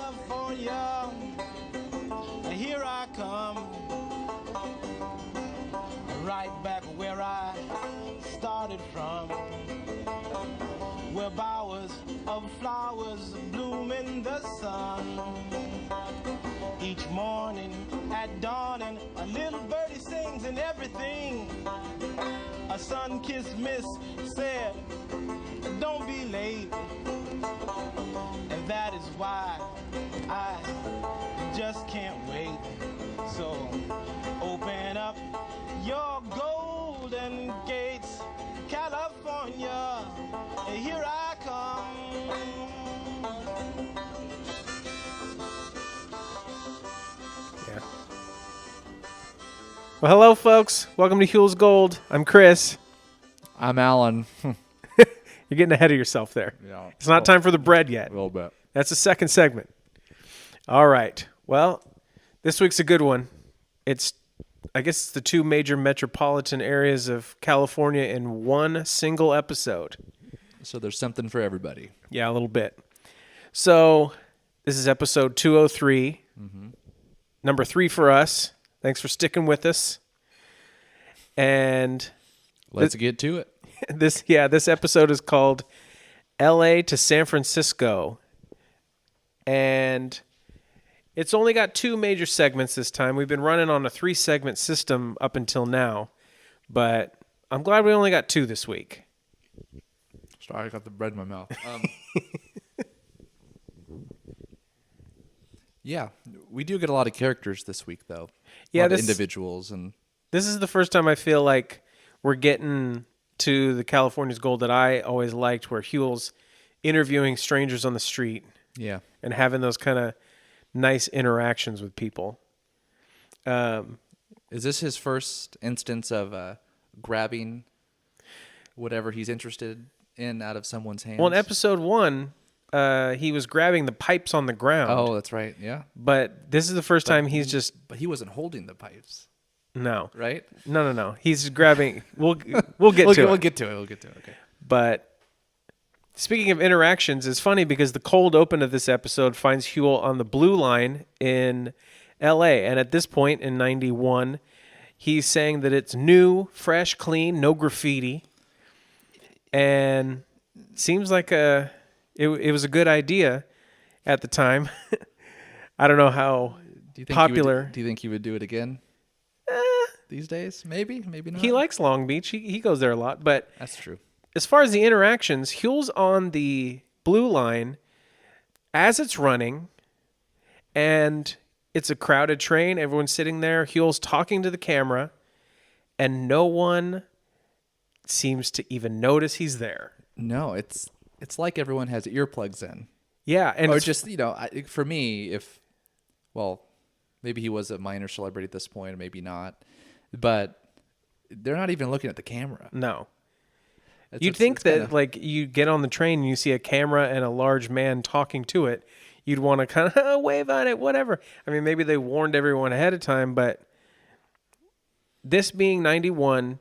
California, here I come, right back where I started from, where bowers of flowers bloom in the sun. Each morning at dawning, a little birdie sings and everything. A sun-kissed miss said, don't be late. And that is why I just can't wait. So open up your golden gates, California, here I come. Yeah. Well, hello, folks. Welcome to Huell's Gold. I'm Chris. I'm Allan. You're getting ahead of yourself there. Yeah, it's not time for the bread yet. A little bit. That's the second segment. All right. Well, this week's a good one. I guess it's the two major metropolitan areas of California in one single episode. So there's something for everybody. Yeah, a little bit. So this is episode 203. Mm-hmm. Number 3 for us. Thanks for sticking with us. And let's get to it. This episode is called LA to San Francisco. And it's only got 2 major segments this time. We've been running on a 3-segment system up until now, but I'm glad we only got 2 this week. Sorry, I got the bread in my mouth. Yeah, we do get a lot of characters this week, though. Yeah, individuals, and this is the first time I feel like we're getting to the California's Gold that I always liked, where Huell's interviewing strangers on the street. Yeah, and having those kind of nice interactions with people. Is this his first instance of grabbing whatever he's interested in out of someone's hands? Well, in episode 1, he was grabbing the pipes on the ground. Oh, that's right. Yeah. But this is the first time he's just... But he wasn't holding the pipes. No. Right? No. He's grabbing... We'll get to it. We'll get to it. Okay. But speaking of interactions, it's funny because the cold open of this episode finds Huell on the Blue Line in L.A. And at this point in 91, he's saying that it's new, fresh, clean, no graffiti. And seems like it was a good idea at the time. I don't know how popular. Do you think he would do it again these days? Maybe not. He likes Long Beach. He goes there a lot. But that's true. As far as the interactions, Huell's on the Blue Line as it's running, and it's a crowded train. Everyone's sitting there. Huell's talking to the camera, and no one seems to even notice he's there. No, it's like everyone has earplugs in. Yeah, and or just for me, maybe he was a minor celebrity at this point, or maybe not, but they're not even looking at the camera. No. You'd think that like you get on the train and you see a camera and a large man talking to it, you'd want to kind of wave at it, whatever. I mean, maybe they warned everyone ahead of time, but this being 91,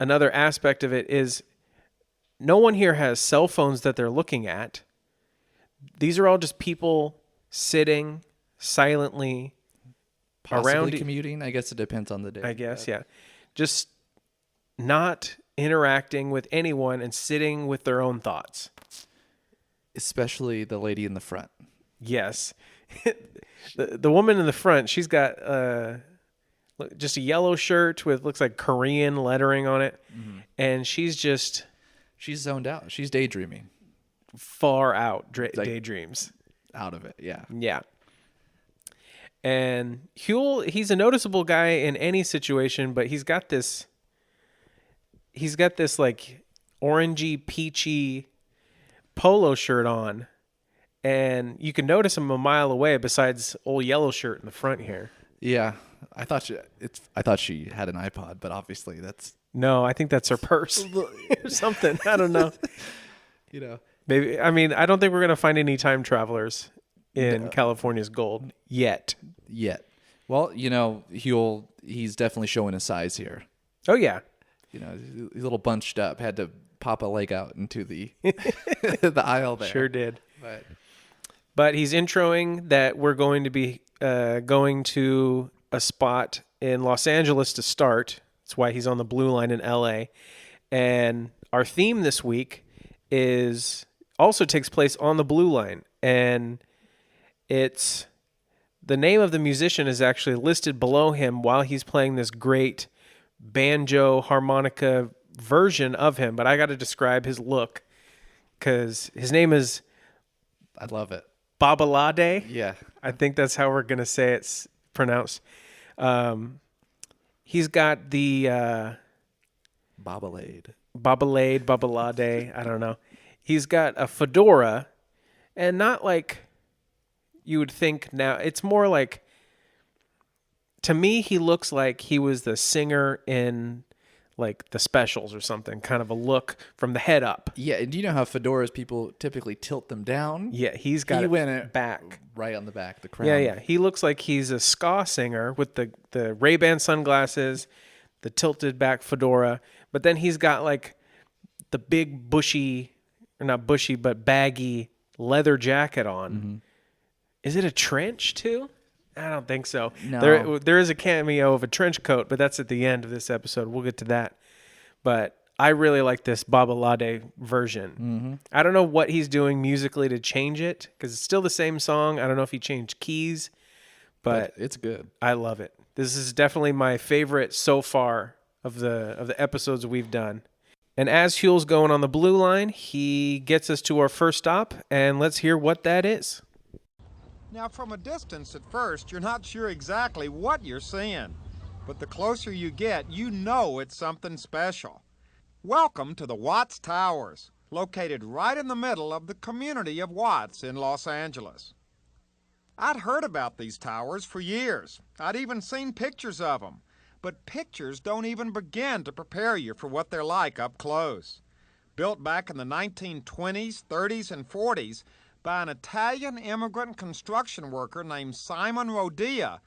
another aspect of it is no one here has cell phones that they're looking at. These are all just people sitting silently possibly around commuting. I guess it depends on the day. I guess, yeah. Just not interacting with anyone and sitting with their own thoughts. Especially the lady in the front. Yes. the woman in the front, she's got just a yellow shirt with looks like Korean lettering on it. Mm-hmm. And she's zoned out. She's daydreaming. Far out daydreams. Out of it, yeah. Yeah. And Huell, he's a noticeable guy in any situation, but he's got this like orangey, peachy polo shirt on, and you can notice him a mile away besides old yellow shirt in the front here. Yeah. I thought she had an iPod, but obviously that's... No, I think that's her purse or something. I don't know. Maybe. I mean, I don't think we're going to find any time travelers in California's Gold yet. Well, Huell, he's definitely showing his size here. Oh, yeah. He's a little bunched up. Had to pop a leg out into the the aisle there. Sure did. But he's introing that we're going to be going to a spot in Los Angeles to start. That's why he's on the Blue Line in LA. And our theme this week also takes place on the Blue Line. And it's the name of the musician is actually listed below him while he's playing this great banjo harmonica version of him. But I got to describe his look because his name is... I love it. Babalade. Yeah. I think that's how we're going to say it's pronounced. He's got the... Babalade, Babalade, I don't know. He's got a fedora, and not like you would think now. It's more like, to me, he looks like he was the singer in like the Specials or something, kind of a look from the head up. Yeah, and do you know how fedoras, people typically tilt them down? Yeah, he went it back. Right on the back, the crown. Yeah. He looks like he's a ska singer with the Ray-Ban sunglasses, the tilted back fedora, but then he's got like the big bushy, or not bushy, but baggy leather jacket on. Mm-hmm. Is it a trench too? I don't think so. No. There is a cameo of a trench coat, but that's at the end of this episode. We'll get to that. But I really like this Babalade version. Mm-hmm. I don't know what he's doing musically to change it, because it's still the same song. I don't know if he changed keys, but it's good. I love it. This is definitely my favorite so far of the episodes we've done. And as Huell's going on the Blue Line, he gets us to our first stop, and let's hear what that is. Now, from a distance at first, you're not sure exactly what you're seeing. But the closer you get, you know it's something special. Welcome to the Watts Towers, located right in the middle of the community of Watts in Los Angeles. I'd heard about these towers for years. I'd even seen pictures of them. But pictures don't even begin to prepare you for what they're like up close. Built back in the 1920s, 30s, and 40s, by an Italian immigrant construction worker named Simon Rodia,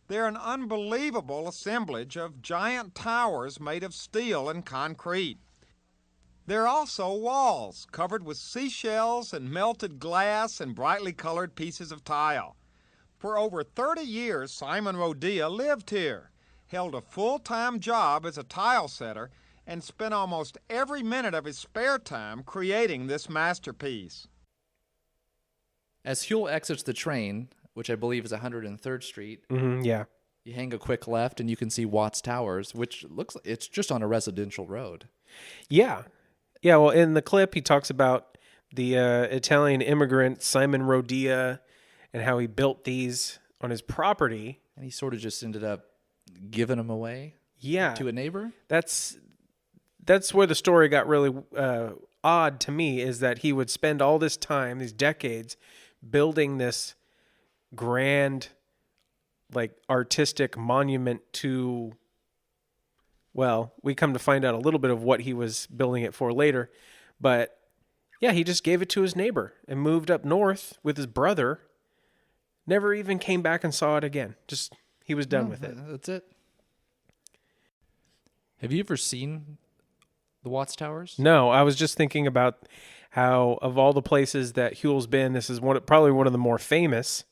they're an unbelievable assemblage of giant towers made of steel and concrete. There are also walls covered with seashells and melted glass and brightly colored pieces of tile. For over 30 years, Simon Rodia lived here, held a full-time job as a tile setter, and spent almost every minute of his spare time creating this masterpiece. As Huell exits the train, which I believe is 103rd Street, yeah, you hang a quick left and you can see Watts Towers, which looks like it's just on a residential road. Yeah. Well, in the clip, he talks about the Italian immigrant Simon Rodia and how he built these on his property. And he sort of just ended up giving them away to a neighbor. That's where the story got really odd to me, is that he would spend all this time, these decades, building this grand, like, artistic monument to, well, we come to find out a little bit of what he was building it for later, but yeah, he just gave it to his neighbor and moved up north with his brother, never even came back and saw it again. Just, he was done with it. That's it. Have you ever seen the Watts Towers? No, I was just thinking about how, of all the places that Huell's been, this is probably one of the more famous,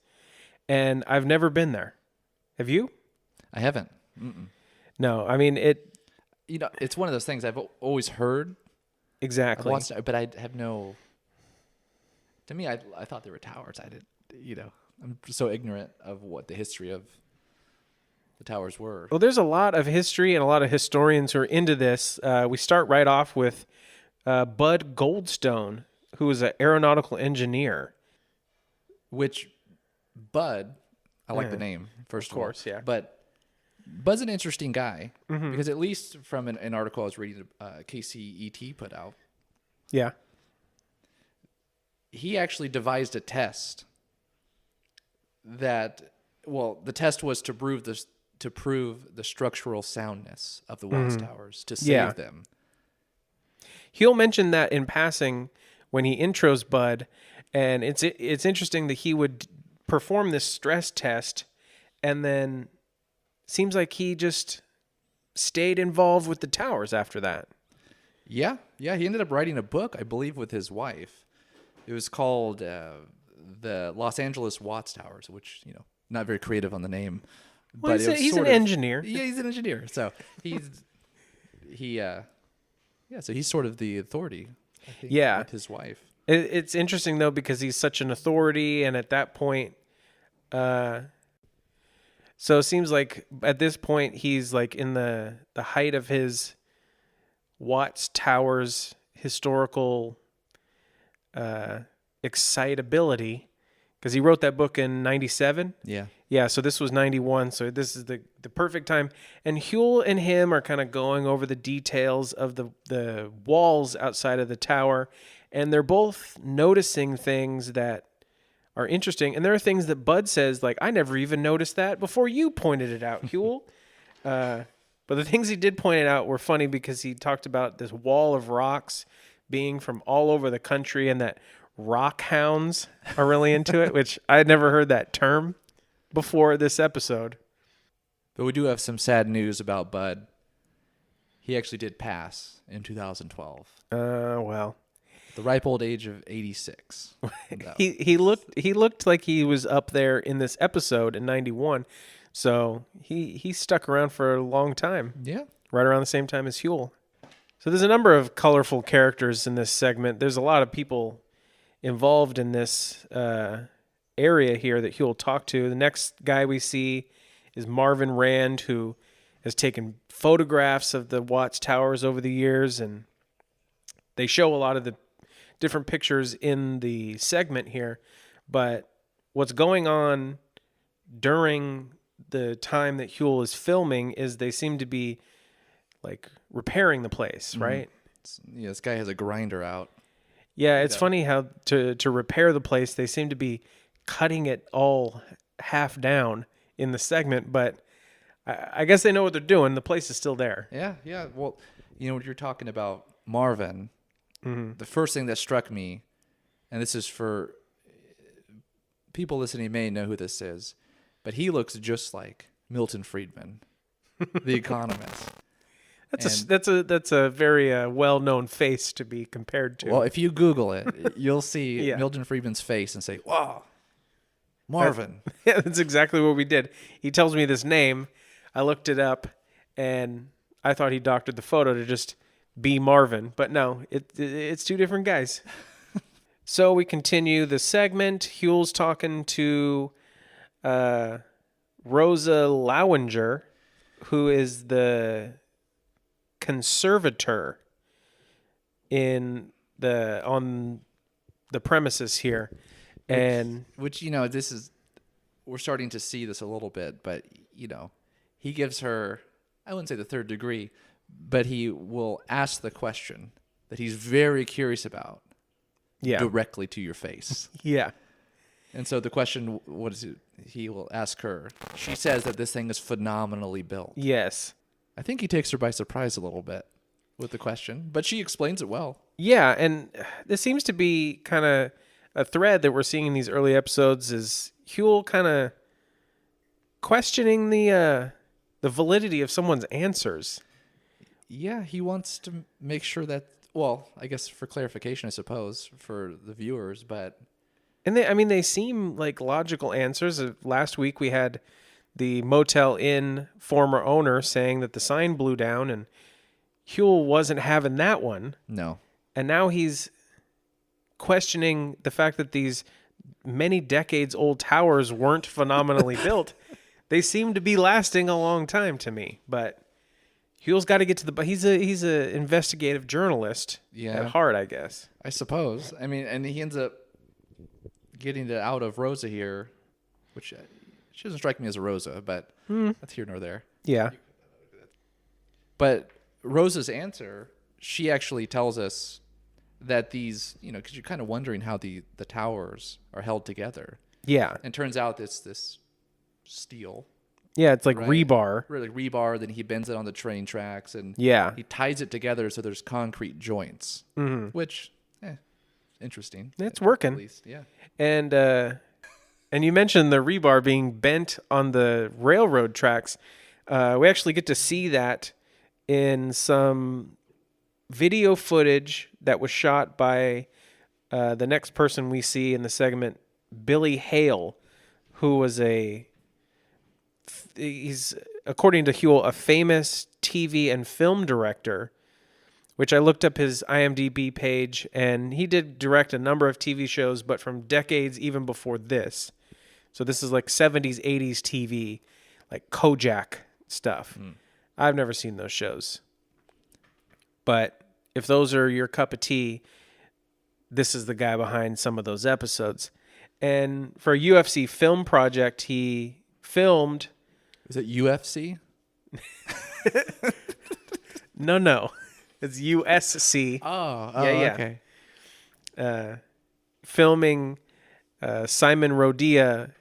and I've never been there. Have you? I haven't. No, I mean, it's one of those things I've always heard. Exactly. But I have no. To me, I thought there were towers. I didn't. I'm so ignorant of what the history of the towers were. Well, there's a lot of history and a lot of historians who are into this. We start right off with Bud Goldstone, who was an aeronautical engineer. Which Bud, I like the name, first of all. Of course, yeah. But Bud's an interesting guy, because at least from an article I was reading KCET put out, yeah, he actually devised a test that, well, the test was to prove the structural soundness of the Watts Towers, to save them. Huell mentioned that in passing when he intros Bud, and it's interesting that he would perform this stress test, and then seems like he just stayed involved with the towers after that. Yeah. He ended up writing a book, I believe, with his wife. It was called the Los Angeles Watts Towers, which, not very creative on the name. Well, but he's an engineer. Yeah, he's an engineer. So so he's sort of the authority, I think, with his wife. It's interesting, though, because he's such an authority, and at that point, so it seems like at this point he's like in the height of his Watts Towers historical excitability, because he wrote that book in 97. Yeah, so this was 91, so this is the perfect time. And Huell and him are kind of going over the details of the walls outside of the tower, and they're both noticing things that are interesting. And there are things that Bud says, like, I never even noticed that before you pointed it out, Huell. But the things he did point it out were funny, because he talked about this wall of rocks being from all over the country, and that rock hounds are really into it, which I had never heard that term before this episode. But we do have some sad news about Bud. He actually did pass in 2012. Well, At the ripe old age of 86. he looked like he was up there in this episode in 91. So he stuck around for a long time. Yeah. Right around the same time as Huell. So there's a number of colorful characters in this segment. There's a lot of people involved in this area here that Huell talked to. The next guy we see is Marvin Rand, who has taken photographs of the Watts Towers over the years, and they show a lot of the different pictures in the segment here. But what's going on during the time that Huell is filming is they seem to be like repairing the place, right? Yeah, this guy has a grinder out. Yeah, it's funny how to repair the place, they seem to be cutting it all half down in the segment, but I guess they know what they're doing. The place is still there. Yeah. Well, when you're talking about Marvin, the first thing that struck me, and this is for people listening may know who this is, but he looks just like Milton Friedman, the economist. That's a very well-known face to be compared to. Well, if you Google it, you'll see Milton Friedman's face and say, "Wow, Marvin." That's exactly what we did. He tells me this name. I looked it up, and I thought he doctored the photo to just be Marvin, but no, it's two different guys. So we continue the segment. Huell's talking to Rosa Lowinger, who is the conservator on the premises here, and which we're starting to see this a little bit, but he gives her, I wouldn't say the third degree, but he will ask the question that he's very curious about directly to your face. And so the question, what is it? He will ask her. She says that this thing is phenomenally built. Yes. I think he takes her by surprise a little bit with the question, but she explains it well. Yeah, and this seems to be kind of a thread that we're seeing in these early episodes, is Huell kind of questioning the validity of someone's answers. Yeah, he wants to make sure that, well, I guess for clarification, I suppose, for the viewers, but... And they seem like logical answers. Last week we had the Motel Inn former owner saying that the sign blew down, and Huell wasn't having that one. No. And now he's questioning the fact that these many decades old towers weren't phenomenally built. They seem to be lasting a long time to me, but Huell's got to get to the... He's a investigative journalist at heart, I guess. I suppose. I mean, and he ends up getting it out of Rosa here, which... She doesn't strike me as a Rosa, but that's here nor there. Yeah. But Rosa's answer, she actually tells us that these, because you're kind of wondering how the towers are held together. Yeah. And turns out it's this steel. Yeah, it's like right? rebar. Really, rebar, then he bends it on the train tracks, and he ties it together so there's concrete joints, which, interesting. It's working. At least, yeah. And you mentioned the rebar being bent on the railroad tracks. We actually get to see that in some video footage that was shot by the next person we see in the segment, Billy Hale, who was he's, according to Huell, a famous TV and film director, which I looked up his IMDb page, and he did direct a number of TV shows, but from decades even before this. So this is like 70s, 80s TV, like Kojak stuff. I've never seen those shows. But if those are your cup of tea, this is the guy behind some of those episodes. And for a UFC film project, he filmed... Is it UFC? No. It's USC. Okay. Filming Simon Rodia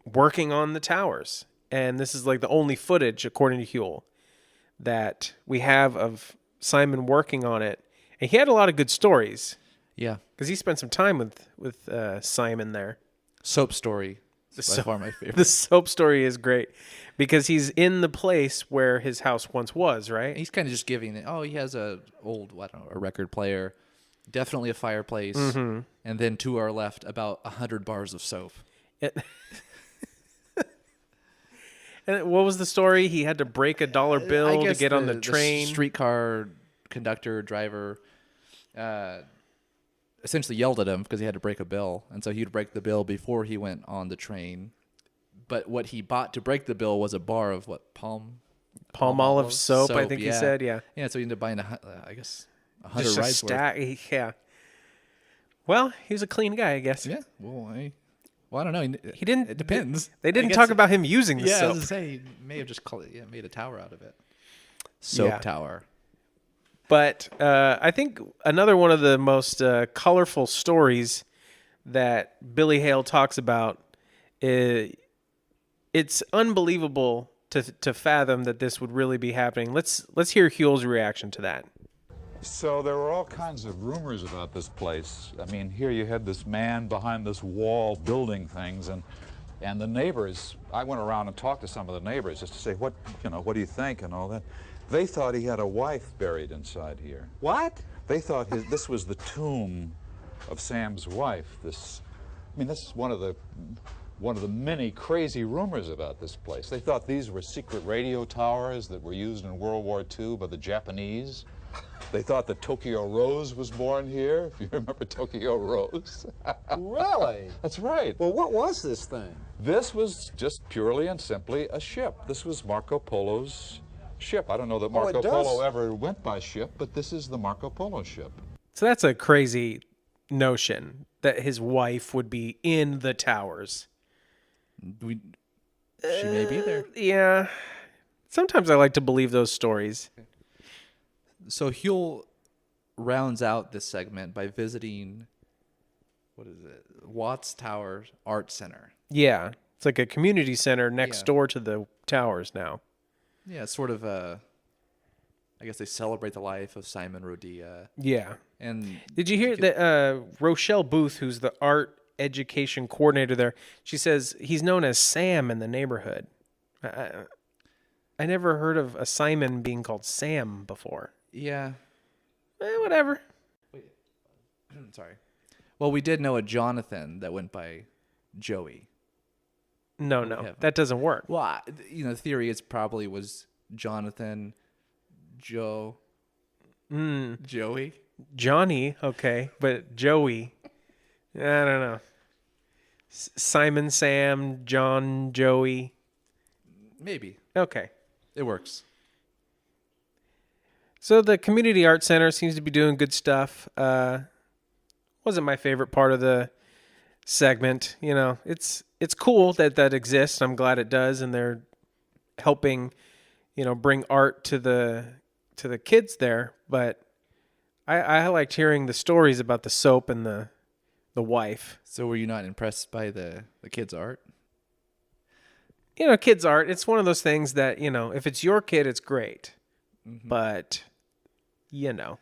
working on the towers. And this is like the only footage, according to Huell, that we have of Simon working on it. And he had a lot of good stories. Yeah. Because he spent some time with Simon there. Soap story. By far my favorite. The soap story is great because he's in the place where his house once was, right? He's kind of just giving it. Oh, he has a record player, definitely a fireplace, and then to our left, about 100 bars of soap. And what was the story? He had to break a dollar bill to get on the train. The streetcar conductor, driver, essentially yelled at him because he had to break a bill. And so he'd break the bill before he went on the train. But what he bought to break the bill was a bar of palm olive soap, I think he said, yeah. Yeah, so he ended up buying, 100 Just rides worth. Yeah. Well, he was a clean guy, I guess. Yeah, well, I don't know. He didn't. It depends. They didn't talk about him using the soap. Yeah, I was going to say, he may have just made a tower out of it. Soap tower. But I think another one of the most colorful stories that Billy Hale talks about, it's unbelievable to fathom that this would really be happening. Let's hear Huell's reaction to that. So there were all kinds of rumors about this place. I mean, here you had this man behind this wall building things, and the neighbors, I went around and talked to some of the neighbors just to say, what do you think and all that. They thought he had a wife buried inside here. What? They thought this was the tomb of Sam's wife. This is one of the many crazy rumors about this place. They thought these were secret radio towers that were used in World War II by the Japanese. They thought that Tokyo Rose was born here, if you remember Tokyo Rose. Really? That's right. Well, what was this thing? This was just purely and simply a ship. This was Marco Polo's ship. I don't know that Marco Polo ever went by ship, but this is the Marco Polo ship. So that's a crazy notion that his wife would be in the towers. She may be there. Yeah. Sometimes I like to believe those stories. So Huell rounds out this segment by visiting, Watts Tower Art Center. Yeah. It's like a community center next door to the towers now. Yeah, it's sort of I guess they celebrate the life of Simon Rodia. Yeah. And did you hear that Rochelle Booth, who's the art education coordinator there, she says he's known as Sam in the neighborhood. I never heard of a Simon being called Sam before. Yeah. Whatever. Wait. Sorry. Well, we did know a Jonathan that went by Joey. No, that doesn't work. Well, the theory is probably was Jonathan, Joe, Joey. Johnny, okay, but Joey, I don't know. Simon, Sam, John, Joey. Maybe. Okay. It works. So the Community Art Center seems to be doing good stuff. Wasn't my favorite part of the segment. It's cool that exists. I'm glad it does, and they're helping, bring art to the kids there. But I liked hearing the stories about the soap and the wife. So were you not impressed by the kids' art? Kids' art, it's one of those things that, if it's your kid, it's great. Mm-hmm. But, Yeah.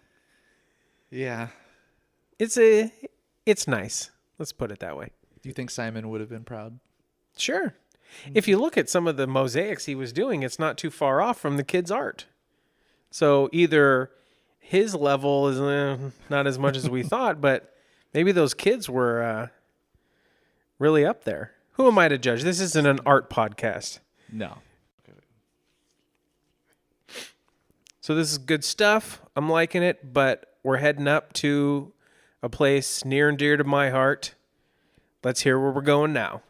It's nice. Let's put it that way. Do you think Simon would have been proud? Sure. Mm-hmm. If you look at some of the mosaics he was doing, it's not too far off from the kids' art. So either his level is not as much as we thought, but maybe those kids were really up there. Who am I to judge? This isn't an art podcast. No. So this is good stuff. I'm liking it, but we're heading up to a place near and dear to my heart. Let's hear where we're going now.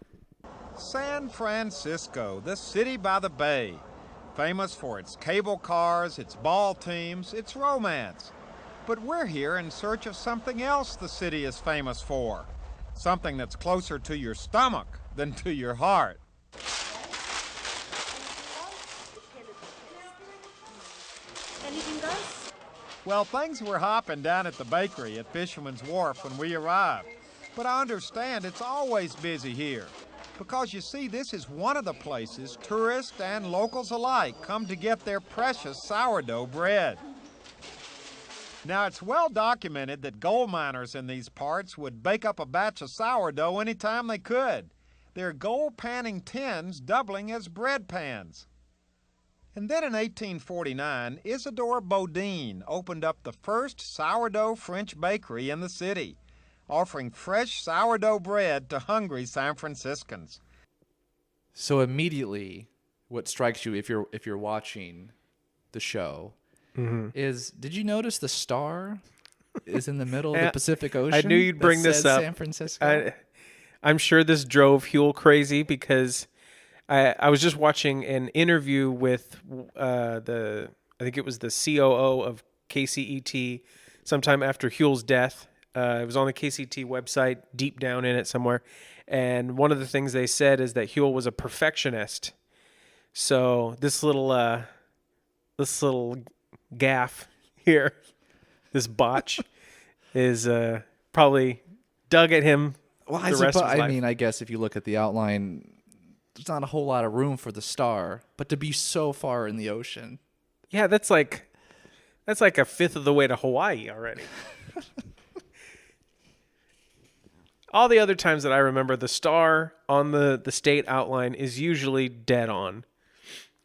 San Francisco, the city by the bay. Famous for its cable cars, its ball teams, its romance. But we're here in search of something else the city is famous for. Something that's closer to your stomach than to your heart. Anything, guys? Well, things were hopping down at the bakery at Fisherman's Wharf when we arrived. But I understand it's always busy here. Because you see, this is one of the places tourists and locals alike come to get their precious sourdough bread. Now, it's well documented that gold miners in these parts would bake up a batch of sourdough anytime they could. Their gold panning tins doubling as bread pans. And then in 1849, Isidore Boudin opened up the first sourdough French bakery in the city, offering fresh sourdough bread to hungry San Franciscans. So immediately, what strikes you if you're watching the show is, did you notice the star is in the middle of the Pacific Ocean? I knew you'd bring this up. San Francisco. I'm sure this drove Huell crazy because I was just watching an interview with I think it was the COO of KCET sometime after Huell's death. It was on the KCT website, deep down in it somewhere. And one of the things they said is that Huell was a perfectionist. So this little gaffe here, this botch, is probably dug at him Well, the rest of his life. I mean, I guess if you look at the outline, there's not a whole lot of room for the star, but to be so far in the ocean. Yeah, that's like a fifth of the way to Hawaii already. All the other times that I remember, the star on the state outline is usually dead on.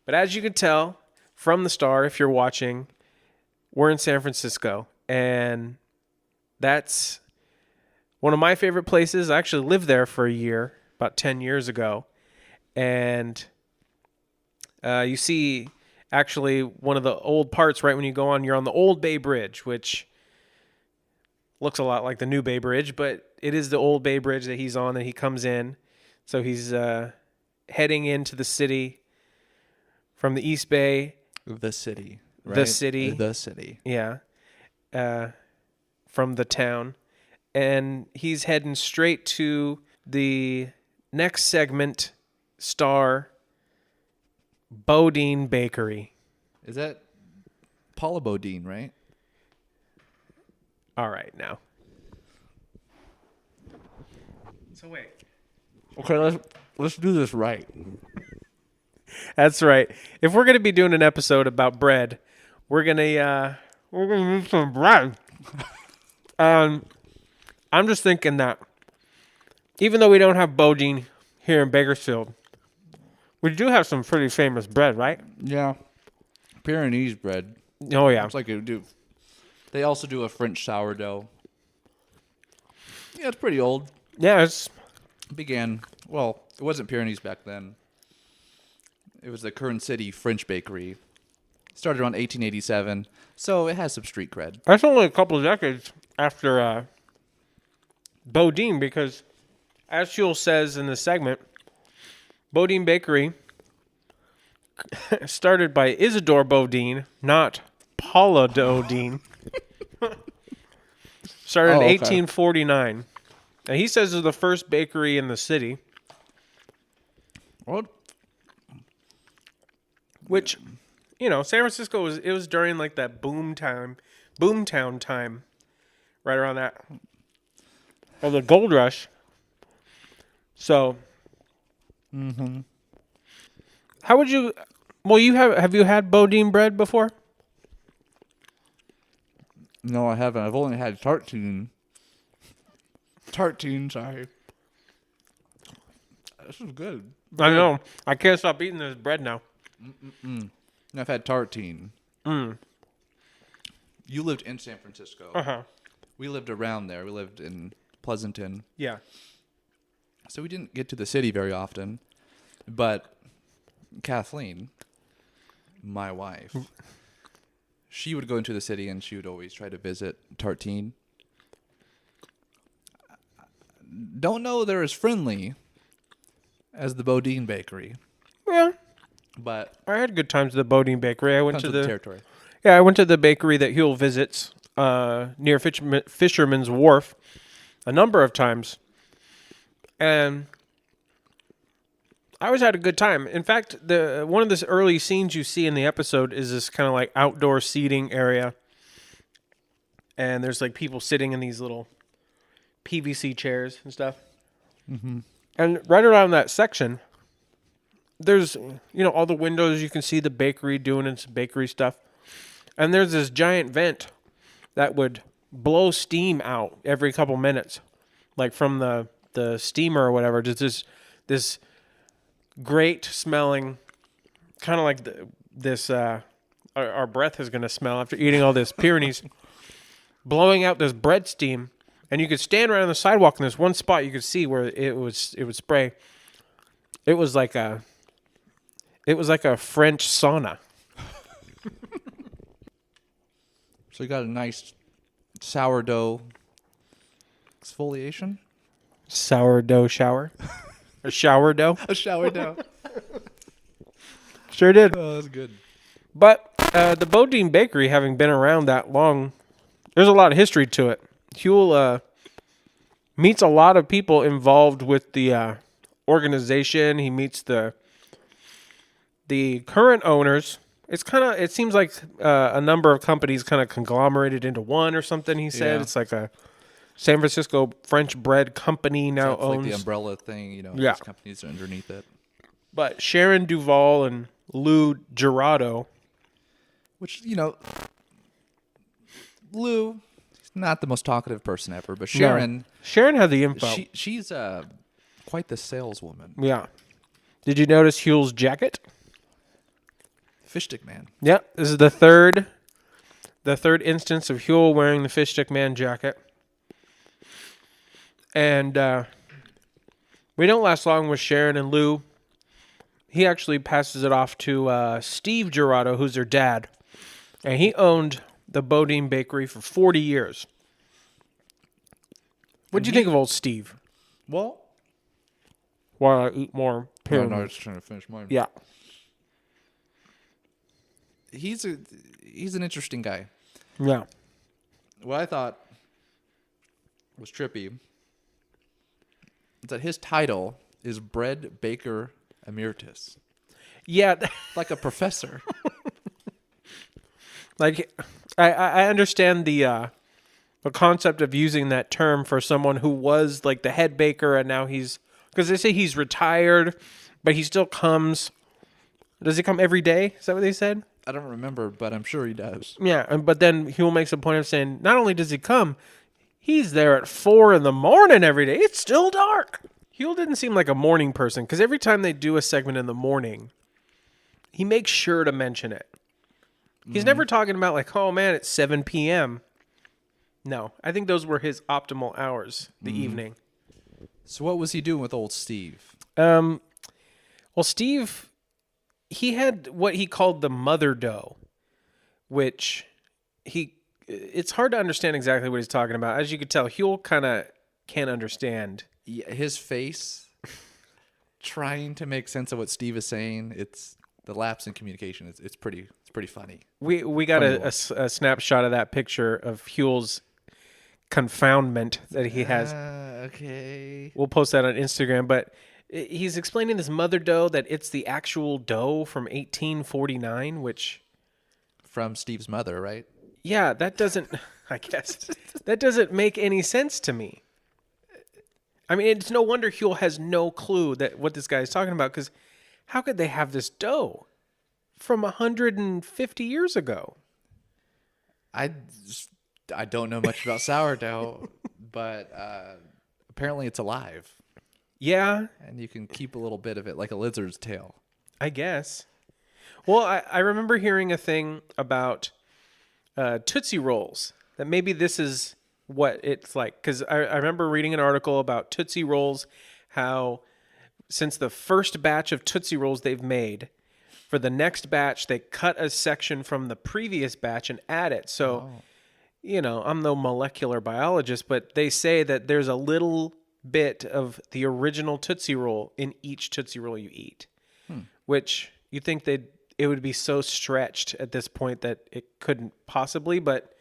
But as you can tell from the star, if you're watching, we're in San Francisco. And that's one of my favorite places. I actually lived there for a year, about 10 years ago. And you see actually one of the old parts right when you go on. You're on the Old Bay Bridge, which looks a lot like the New Bay Bridge, but it is the Old Bay Bridge that he's on, that he comes in. So he's heading into the city from the East Bay. The city. Right? The city. The city. Yeah. From the town. And he's heading straight to the next segment, star, Boudin Bakery. Is that Paula Boudin, right? All right, now. So wait. Okay, let's do this right. That's right. If we're gonna be doing an episode about bread, we're gonna need some bread. I'm just thinking that even though we don't have Boudin here in Bakersfield, we do have some pretty famous bread, right? Yeah. Pyrenees bread. Oh yeah. It's like they do. They also do a French sourdough. Yeah, it's pretty old. Yeah, it's Well, it wasn't Pyrenees back then. It was the Kern City French Bakery. Started around 1887, so it has some street cred. that's only a couple of decades after Boudin, because as Huell says in the segment, Boudin Bakery started by Isidore Boudin, not Paula Boudin. Started in 1849. And he says it's the first bakery in the city. What? Which, San Francisco was during like that boomtown time, right around that, of the gold rush. So, how would you? Well, have you had Boudin bread before? No, I haven't. I've only had tartine. Sorry. This is good. I know. I can't stop eating this bread now. I've had tartine. You lived in San Francisco. Uh-huh. We lived around there. We lived in Pleasanton. Yeah. So we didn't get to the city very often, but Kathleen, my wife, she would go into the city and she would always try to visit Tartine. Don't know they're as friendly as the Boudin Bakery. Yeah. But I had good times at the Boudin Bakery. I went to the territory. Yeah, I went to the bakery that Huell visits near Fisherman's Wharf a number of times. And I always had a good time. In fact, one of the early scenes you see in the episode is this kind of like outdoor seating area. And there's like people sitting in these little PVC chairs and stuff. Mm-hmm. And right around that section, there's, all the windows, you can see the bakery doing its bakery stuff. And there's this giant vent that would blow steam out every couple minutes. Like from the steamer or whatever. Just this great smelling, kind of like our breath is going to smell after eating all this Pyrenees, blowing out this bread steam. And you could stand right on the sidewalk in this one spot. You could see where it would spray. It was like a French sauna. So you got a nice sourdough exfoliation? Sourdough shower? A shower dough? A shower dough. Sure did. Oh, that's good. But the Boudin Bakery, having been around that long, there's a lot of history to it. Huell meets a lot of people involved with the organization. He meets the current owners. It seems like a number of companies kind of conglomerated into one or something, he said. Yeah. It's like a San Francisco French bread company now owns. Like the umbrella thing, Yeah. These companies are underneath it. But Sharon Duval and Lou Gerardo. Which, Lou, not the most talkative person ever, but Sharon. No. Sharon had the info. She's quite the saleswoman. Yeah. Did you notice Huell's jacket? Fish stick man. Yeah, this is the third instance of Huell wearing the fish stick man jacket. And we don't last long with Sharon and Lou. He actually passes it off to Steve Gerardo, who's their dad. And he owned the Boudin Bakery for 40 years. What'd you think of old Steve? Well, while I eat more no, I was trying to finish mine. Yeah. He's an interesting guy. Yeah. What I thought was trippy is that his title is Bread Baker Emeritus. Yeah. Like a professor. Like, I understand the concept of using that term for someone who was like the head baker and now because they say he's retired, but he still comes. Does he come every day? Is that what they said? I don't remember, but I'm sure he does. Yeah, but then Huell makes a point of saying not only does he come, he's there at 4 a.m. every day. It's still dark. Huell didn't seem like a morning person because every time they do a segment in the morning, he makes sure to mention it. He's never talking about like, oh man, it's 7 p.m. No, I think those were his optimal hours, the evening. So what was he doing with old Steve? Well, Steve, he had what he called the mother dough, which it's hard to understand exactly what he's talking about. As you could tell, Huell kind of can't understand. Yeah, his face trying to make sense of what Steve is saying. It's the lapse in communication. It's pretty funny. We got a snapshot of that picture of Huell's confoundment that he has. Okay. We'll post that on Instagram, but he's explaining this mother dough that it's the actual dough from 1849, which from Steve's mother, right? Yeah, that doesn't make any sense to me. I mean, it's no wonder Huell has no clue that what this guy is talking about, because how could they have this dough from 150 years ago? I don't know much about sourdough, but apparently it's alive. Yeah. And you can keep a little bit of it like a lizard's tail. I guess. Well, I remember hearing a thing about Tootsie Rolls, that maybe this is what it's like. Because I remember reading an article about Tootsie Rolls how since the first batch of Tootsie Rolls they've made, for the next batch, they cut a section from the previous batch and add it. So, I'm no molecular biologist, but they say that there's a little bit of the original Tootsie Roll in each Tootsie Roll you eat, which you think it would be so stretched at this point that it couldn't possibly, but...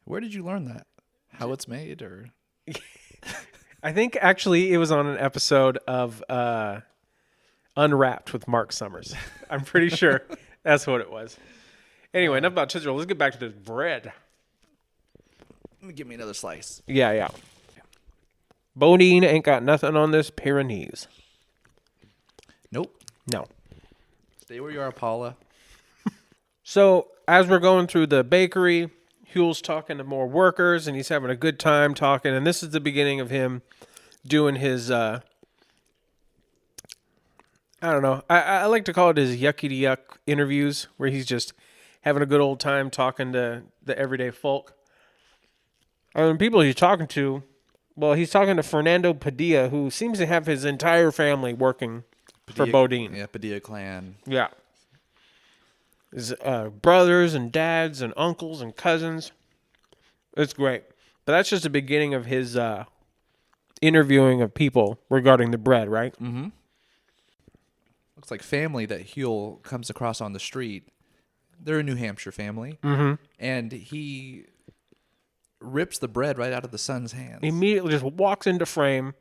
Where did you learn that? How it's made, or... I think actually it was on an episode of Unwrapped with Mark Summers. I'm pretty sure that's what it was. Anyway, enough about Tootsie Roll. Let's get back to this bread. Give me another slice. Yeah. Boudin ain't got nothing on this Pyrenees. Nope. No. Stay where you are, Paula. So as we're going through the bakery, Huell's talking to more workers, and he's having a good time talking. And this is the beginning of him doing his, I don't know. I like to call it his yucky-to-yuck interviews, where he's just having a good old time talking to the everyday folk. And the people he's talking to, well, he's talking to Fernando Padilla, who seems to have his entire family working for Boudin. Yeah, Padilla clan. Yeah. His brothers and dads and uncles and cousins. It's great. But that's just the beginning of his interviewing of people regarding the bread, right? Mm-hmm. Looks like family that Huell comes across on the street. They're a New Hampshire family. Mm-hmm. And he rips the bread right out of the son's hands. Immediately just walks into frame,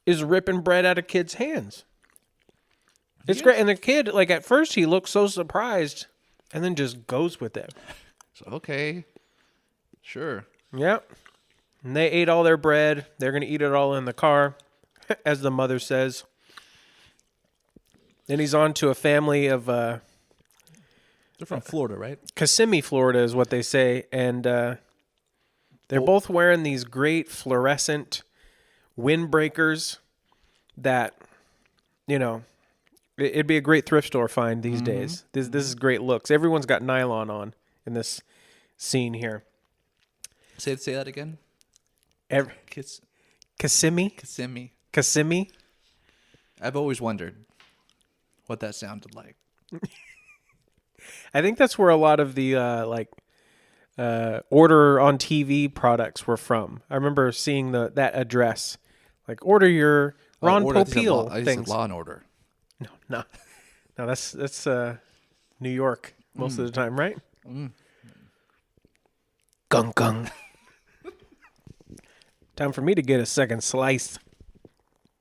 is ripping bread out of kids' hands. It's great. And the kid, like, at first he looks so surprised and then just goes with it. So, okay. Sure. Yep. And they ate all their bread. They're going to eat it all in the car, as the mother says. Then he's on to a family of... They're from Florida, right? Kissimmee, Florida is what they say. And they're both wearing these great fluorescent windbreakers that, it'd be a great thrift store find these days. This is great looks. Everyone's got nylon on in this scene here. Say that again. Kissimmee? Kissimmee? I've always wondered what that sounded like. I think that's where a lot of the order on TV products were from. I remember seeing that address, like order your Ron Popeil things. Law and Order. No, that's New York most of the time, right? Gung gung. Time for me to get a second slice.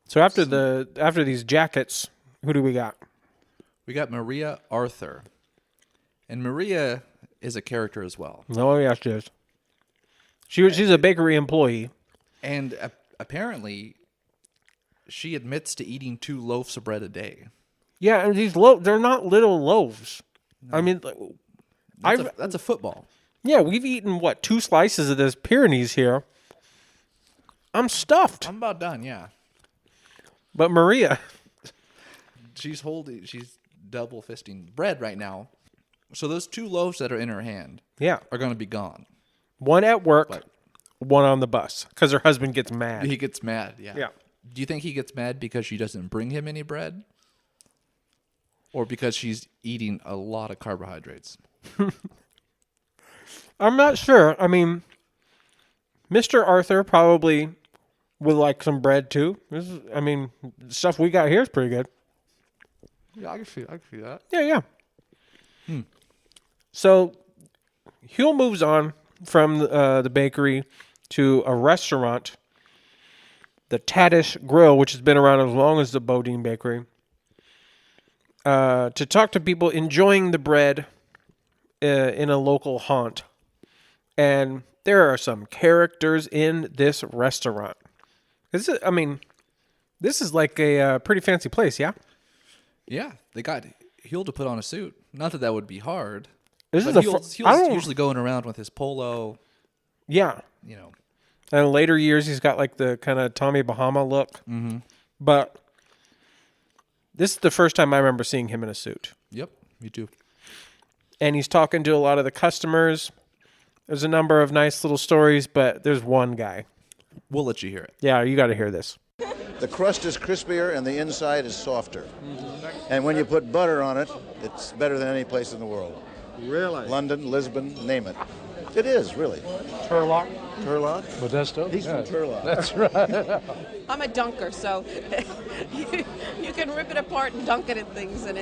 So after these jackets, who do we got? We got Maria Arthur. And Maria is a character as well. Oh, yeah, she is. She's a bakery employee. And apparently, she admits to eating 2 loaves of bread a day. Yeah, and these they're not little loaves. No. I mean, that's a football. Yeah, we've eaten, 2 slices of this Pyrenees here. I'm stuffed. I'm about done, yeah. But Maria... She's double fisting bread right now. So those 2 loaves that are in her hand are going to be gone. One at work, one on the bus, because her husband gets mad. He gets mad, yeah. Yeah. Do you think he gets mad because she doesn't bring him any bread? Or because she's eating a lot of carbohydrates? I'm not sure. I mean, Mr. Arthur probably would like some bread too. The stuff we got here is pretty good. Yeah, I can see that. Yeah. So, Huell moves on from the bakery to a restaurant, the Tadish Grill, which has been around as long as the Boudin Bakery, to talk to people enjoying the bread in a local haunt. And there are some characters in this restaurant. This is like a pretty fancy place, yeah? Yeah, they got Huell to put on a suit. Not that would be hard. Huell's usually going around with his polo. Yeah. And in later years, he's got like the kind of Tommy Bahama look. Mm-hmm. But this is the first time I remember seeing him in a suit. Yep, me too. And he's talking to a lot of the customers. There's a number of nice little stories, but there's one guy. We'll let you hear it. Yeah, you got to hear this. the crust is crispier and the inside is softer. And when you put butter on it, it's better than any place in the world. Really? London, Lisbon, name it. It is, really. Turlock. Turlock? Modesto. He's from Turlock. That's right. I'm a dunker, so you can rip it apart and dunk it in things, and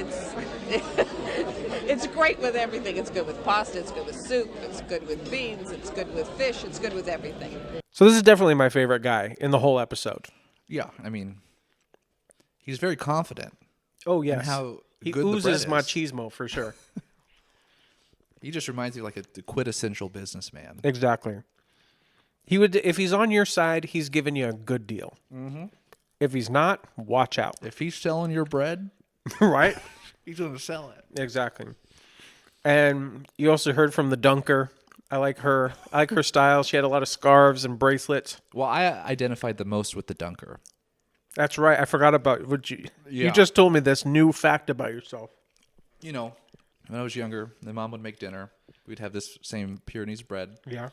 it's great with everything. It's good with pasta, it's good with soup, it's good with beans, it's good with fish, it's good with everything. So this is definitely my favorite guy in the whole episode. Yeah, I mean, he's very confident. Oh, in yes. how He good the bread oozes is. machismo for sure. He just reminds you like a quintessential businessman. Exactly. He would, if he's on your side, he's giving you a good deal. Mm-hmm. If he's not, watch out. If he's selling your bread, right? he's going to sell it. Exactly. And you also heard from the dunker. I like her. I like her style. She had a lot of scarves and bracelets. Well, I identified the most with the dunker. That's right. I forgot about what you. Yeah. You just told me this new fact about yourself. You know, when I was younger, my mom would make dinner. We'd have this same Pyrenees bread. Yeah.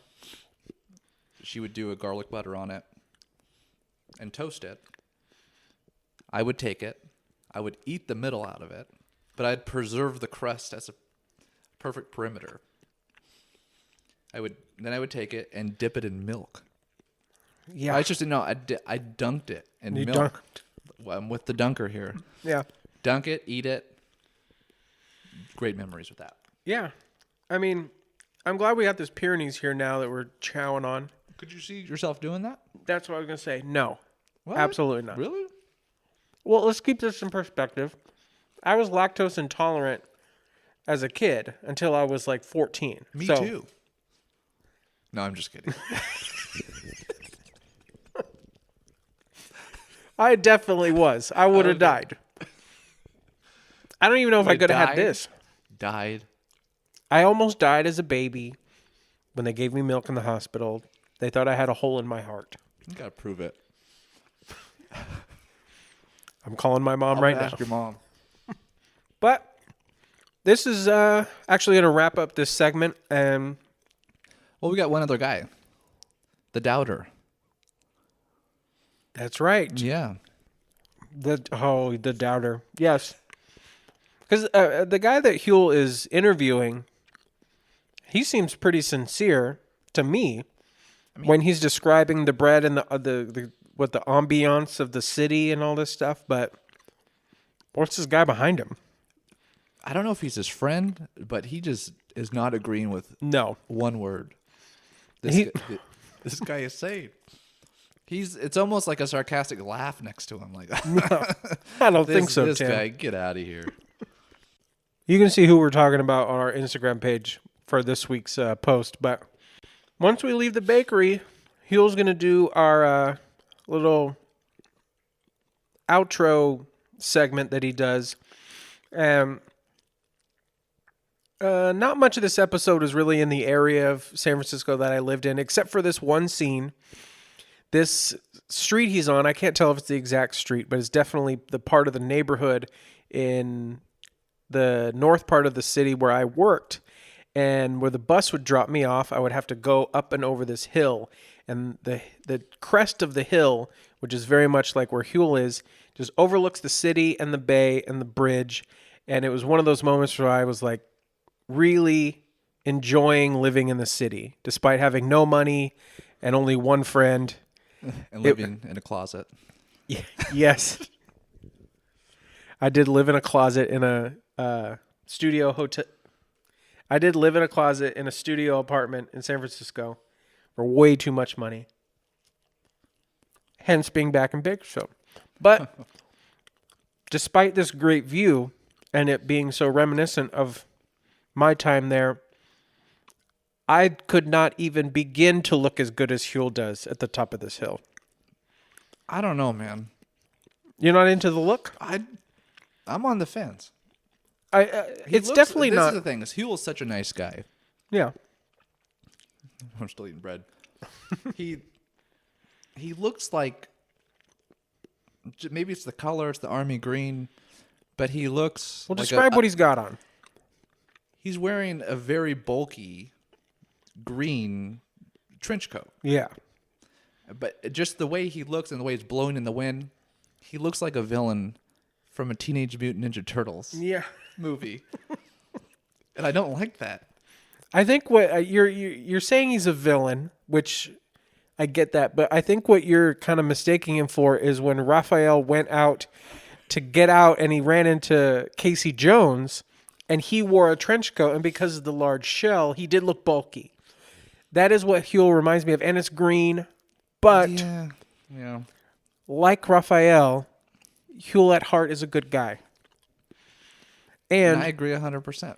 She would do a garlic butter on it and toast it. I would take it. I would eat the middle out of it, but I'd preserve the crust as a perfect perimeter. I would take it and dip it in milk. Yeah. I just didn't know. I dunked it in You milk. dunked. Well, I'm with the dunker here. Yeah. Dunk it, eat it. Great memories with that. Yeah. I mean, I'm glad we got this Pyrenees here now that we're chowing on. Could you see yourself doing that? That's what I was going to say. No. What? Absolutely not. Really? Well, let's keep this in perspective. I was lactose intolerant as a kid until I was like 14. Me too. No, I'm just kidding. I definitely was. I would have died. I don't even know if I Wait, could have had died? this. Died. I almost died as a baby when they gave me milk in the hospital. They thought I had a hole in my heart. You gotta prove it. I'm calling my mom right now. Ask your mom. But this is actually going to wrap up this segment. And Well, we got one other guy, the doubter. that's right. Yeah. The doubter. Yes. Because the guy that Huell is interviewing, he seems pretty sincere to me when he's describing the bread and the ambiance of the city and all this stuff. But what's this guy behind him? I don't know if he's his friend, but he just is not agreeing with one word. This guy is saying. It's almost like a sarcastic laugh next to him. Like, No, I don't think so, This Tim. guy, get out of here. You can see who we're talking about on our Instagram page for this week's post. But once we leave the bakery, Huell's going to do our little outro segment that he does. Not much of this episode is really in the area of San Francisco that I lived in, except for this one scene. This street he's on, I can't tell if it's the exact street, but it's definitely the part of the neighborhood in the north part of the city where I worked. And where the bus would drop me off, I would have to go up and over this hill. And the crest of the hill, which is very much like where Huell is, just overlooks the city and the bay and the bridge. And it was one of those moments where I was like really enjoying living in the city, despite having no money and only one friend. And living in a closet. Yes. I did live in a closet in a studio hotel. I did live in a closet in a studio apartment in San Francisco for way too much money. Hence being back in Bakersfield. But despite this great view and it being so reminiscent of my time there, I could not even begin to look as good as Huell does at the top of this hill. I don't know, man. You're not into the look? I'm on the fence. It's definitely not. This is the thing. Huell's such a nice guy. Yeah. I'm still eating bread. He looks like, maybe it's the color, it's the army green, but he looks. Well, like describe what he's got on. He's wearing a very bulky green trench coat. Yeah. But just the way he looks and the way it's blowing in the wind, He looks like a villain from a Teenage Mutant Ninja Turtles movie. And I don't like that. I think what you're saying he's a villain, which I get that, but I think what you're kind of mistaking him for is when Raphael went out to get out and he ran into Casey Jones and he wore a trench coat, and because of the large shell, he did look bulky. That is what Huell reminds me of, and it's green, but yeah. Like Raphael, Huell at heart is a good guy. And I agree 100%.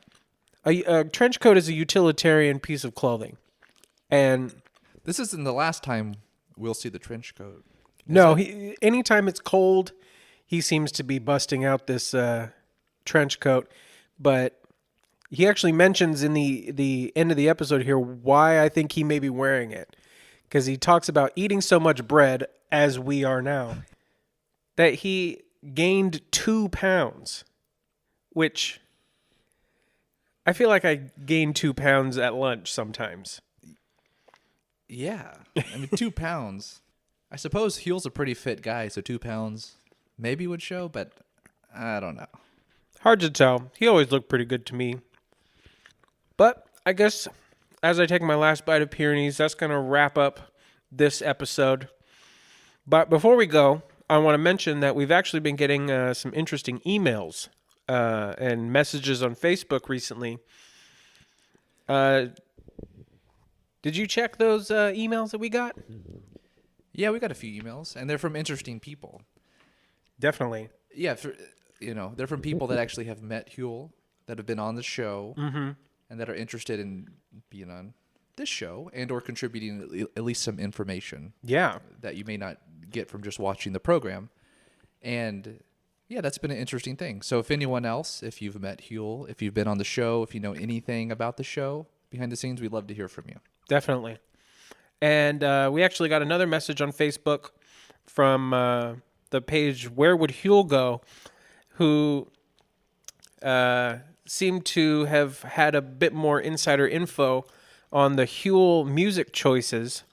A trench coat is a utilitarian piece of clothing. And this isn't the last time we'll see the trench coat. No, anytime it's cold, he seems to be busting out this trench coat. But he actually mentions in the end of the episode here why I think he may be wearing it. Because he talks about eating so much bread, as we are now, that he gained 2 pounds. Which I feel like I gain 2 pounds at lunch sometimes. Yeah. I mean, 2 pounds. I suppose Huell's a pretty fit guy, so 2 pounds maybe would show, but I don't know. Hard to tell. He always looked pretty good to me. But I guess as I take my last bite of Pyrenees, that's going to wrap up this episode. But before we go, I want to mention that we've actually been getting some interesting emails and messages on Facebook recently. Did you check those emails that we got? Yeah, we got a few emails, and they're from interesting people. Definitely. Yeah, they're from people that actually have met Huell, that have been on the show, and that are interested in being on this show and or contributing at least some information. Yeah. That you may not get from just watching the program. And yeah, that's been an interesting thing. So if anyone else, if you've met Huell, if you've been on the show, if you know anything about the show behind the scenes, we'd love to hear from you. Definitely. And we actually got another message on Facebook from the page Where Would Huell Go, who seemed to have had a bit more insider info on the Huell music choices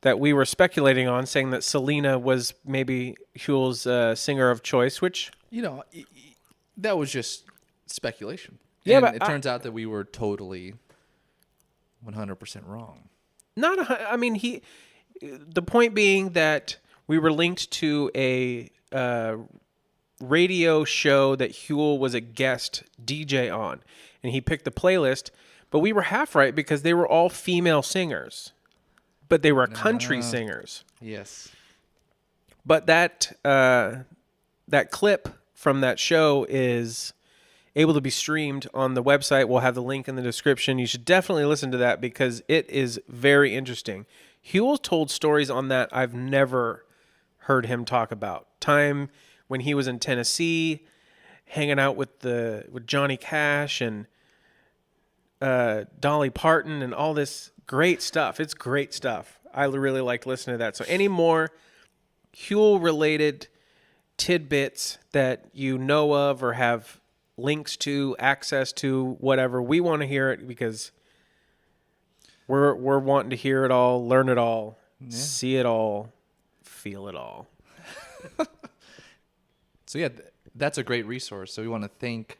that we were speculating on, saying that Selena was maybe Huell's singer of choice, which... that was just speculation. Yeah, and but it turns out that we were totally 100% wrong. The point being that we were linked to a radio show that Huell was a guest DJ on, and he picked the playlist, but we were half right because they were all female singers, but they were country singers. Yes. But that clip from that show is able to be streamed on the website. We'll have the link in the description. You should definitely listen to that because it is very interesting. Huell told stories on that I've never heard him talk about. Time when he was in Tennessee, hanging out with Johnny Cash and Dolly Parton and all this great stuff. It's great stuff. I really liked listening to that. So any more Huell-related tidbits that you know of or have links to, access to, whatever, we want to hear it because we're wanting to hear it all, learn it all, see it all, feel it all. So yeah, that's a great resource. So we want to thank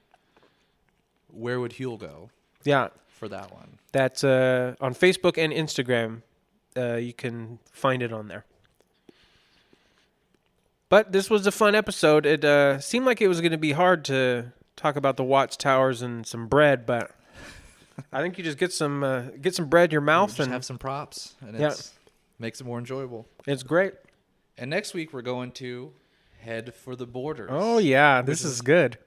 Where Would Huell Go? Yeah, for that one. That's on Facebook and Instagram. You can find it on there. But this was a fun episode. It seemed like it was going to be hard to talk about the Watts Towers and some bread, but I think you just get some bread in your mouth Just and have some props, and it makes it more enjoyable. It's great. And next week we're going to head for the borders. Oh yeah, this is good.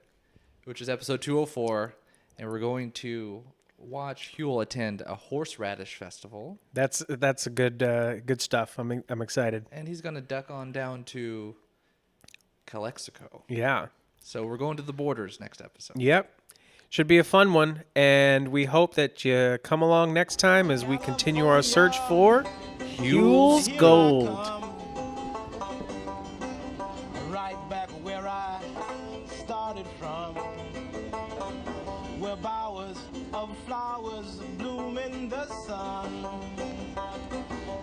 Which is episode 204, and we're going to watch Huell attend a horseradish festival. That's a good stuff. I'm excited. And he's going to duck on down to Calexico. Yeah. So we're going to the borders next episode. Yep. Should be a fun one, and we hope that you come along next time as we continue our search for Huell's Gold. Right back where I started from, where bowers of flowers bloom in the sun.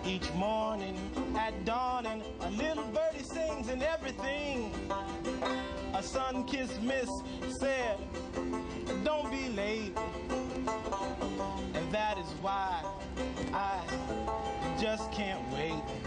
Each morning at dawning, a little birdie sings in everything. A sun-kissed miss said, don't be late. And that is why I just can't wait.